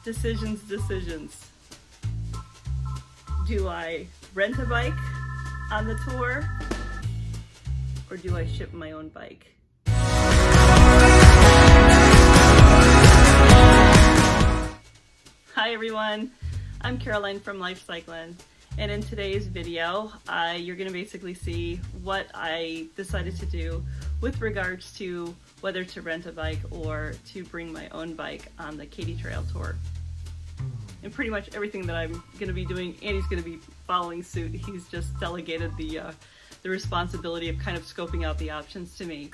Decisions. Do I rent a bike on the tour, or do I ship my own bike? Hi everyone, I'm Caroline from Life Cycling, and in today's video you're going to basically see what I decided to do with regards to whether to rent a bike or to bring my own bike on the Katy Trail tour. And pretty much everything that I'm going to be doing, Andy's going to be following suit. He's just delegated the responsibility of kind of scoping out the options to me.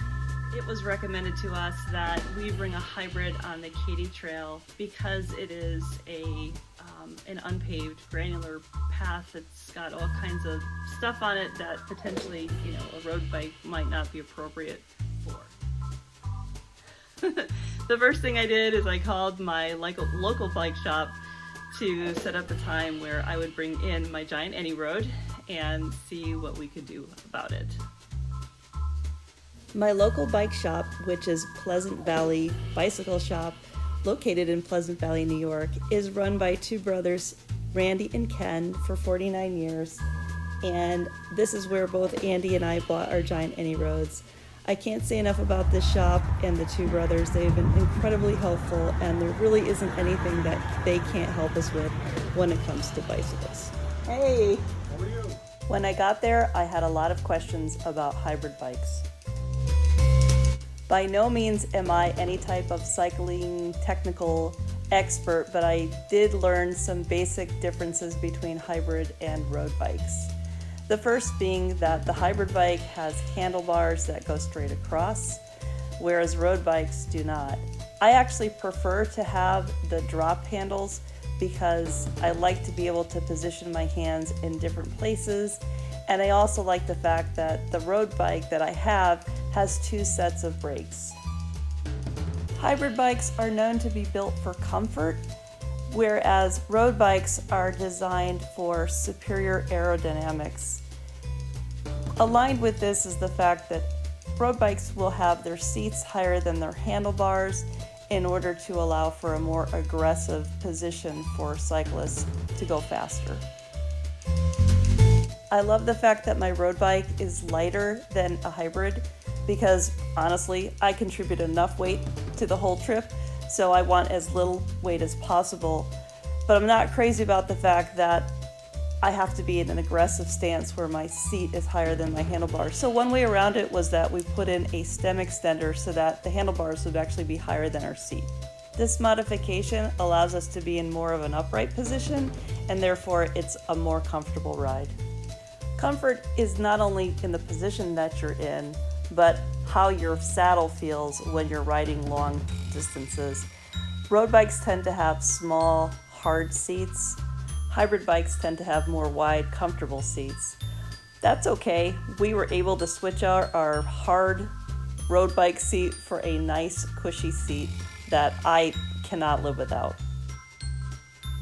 It was recommended to us that we bring a hybrid on the Katy Trail because it is an unpaved granular path that's got all kinds of stuff on it that potentially, a road bike might not be appropriate for. The first thing I did is I called my local bike shop to set up a time where I would bring in my giant Any Road and see what we could do about it. My local bike shop, which is Pleasant Valley Bicycle Shop, located in Pleasant Valley, New York, is run by two brothers, Randy and Ken, for 49 years. And this is where both Andy and I bought our giant Any Roads. I can't say enough about this shop and the two brothers. They've been incredibly helpful, and there really isn't anything that they can't help us with when it comes to bicycles. Hey! How are you? When I got there, I had a lot of questions about hybrid bikes. By no means am I any type of cycling technical expert, but I did learn some basic differences between hybrid and road bikes. The first being that the hybrid bike has handlebars that go straight across, whereas road bikes do not. I actually prefer to have the drop handles because I like to be able to position my hands in different places, and I also like the fact that the road bike that I have has two sets of brakes. Hybrid bikes are known to be built for comfort, whereas road bikes are designed for superior aerodynamics. Aligned with this is the fact that road bikes will have their seats higher than their handlebars in order to allow for a more aggressive position for cyclists to go faster. I love the fact that my road bike is lighter than a hybrid because honestly, I contribute enough weight to the whole trip, so I want as little weight as possible. But I'm not crazy about the fact that I have to be in an aggressive stance where my seat is higher than my handlebars. So one way around it was that we put in a stem extender so that the handlebars would actually be higher than our seat. This modification allows us to be in more of an upright position, and therefore it's a more comfortable ride. Comfort is not only in the position that you're in, but how your saddle feels when you're riding long distances. Road bikes tend to have small, hard seats. Hybrid bikes tend to have more wide, comfortable seats. That's okay. We were able to switch out our hard road bike seat for a nice, cushy seat that I cannot live without.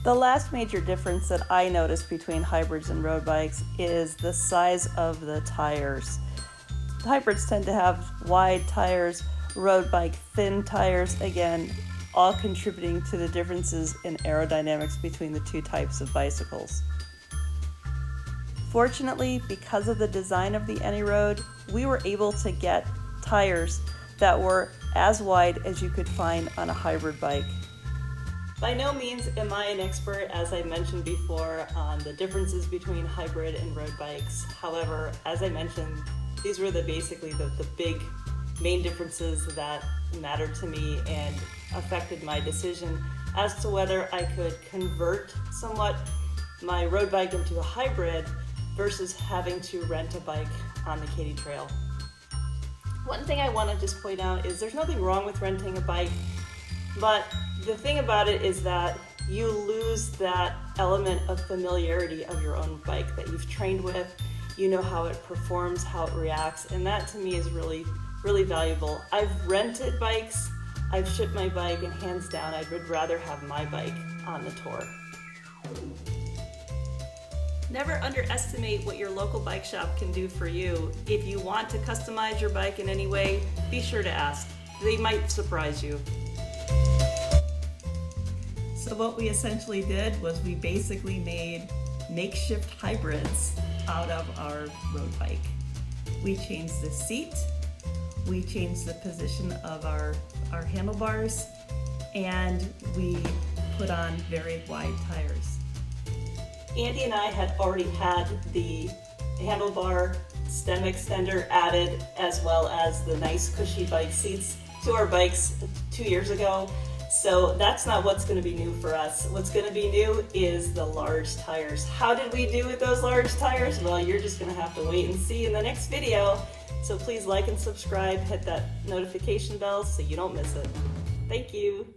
The last major difference that I noticed between hybrids and road bikes is the size of the tires. Hybrids tend to have wide tires, road bike thin tires, again, all contributing to the differences in aerodynamics between the two types of bicycles. Fortunately, because of the design of the Any Road, we were able to get tires that were as wide as you could find on a hybrid bike. By no means am I an expert, as I mentioned before, on the differences between hybrid and road bikes. However, as I mentioned, these were basically the big main differences that mattered to me and affected my decision as to whether I could convert somewhat my road bike into a hybrid versus having to rent a bike on the Katy Trail. One thing I want to just point out is there's nothing wrong with renting a bike, but the thing about it is that you lose that element of familiarity of your own bike that you've trained with. You know how it performs, how it reacts, and that to me is really, really valuable. I've rented bikes, I've shipped my bike, and hands down, I would rather have my bike on the tour. Never underestimate what your local bike shop can do for you. If you want to customize your bike in any way, be sure to ask. They might surprise you. So what we essentially did was we basically made makeshift hybrids out of our road bike. We changed the seat, we changed the position of our handlebars, and we put on very wide tires. Andy and I had already had the handlebar stem extender added, as well as the nice cushy bike seats to our bikes 2 years ago. So that's not what's going to be new for us. What's going to be new is the large tires. How did we do with those large tires? Well, you're just going to have to wait and see in the next video. So please like and subscribe, hit that notification bell so you don't miss it. Thank you.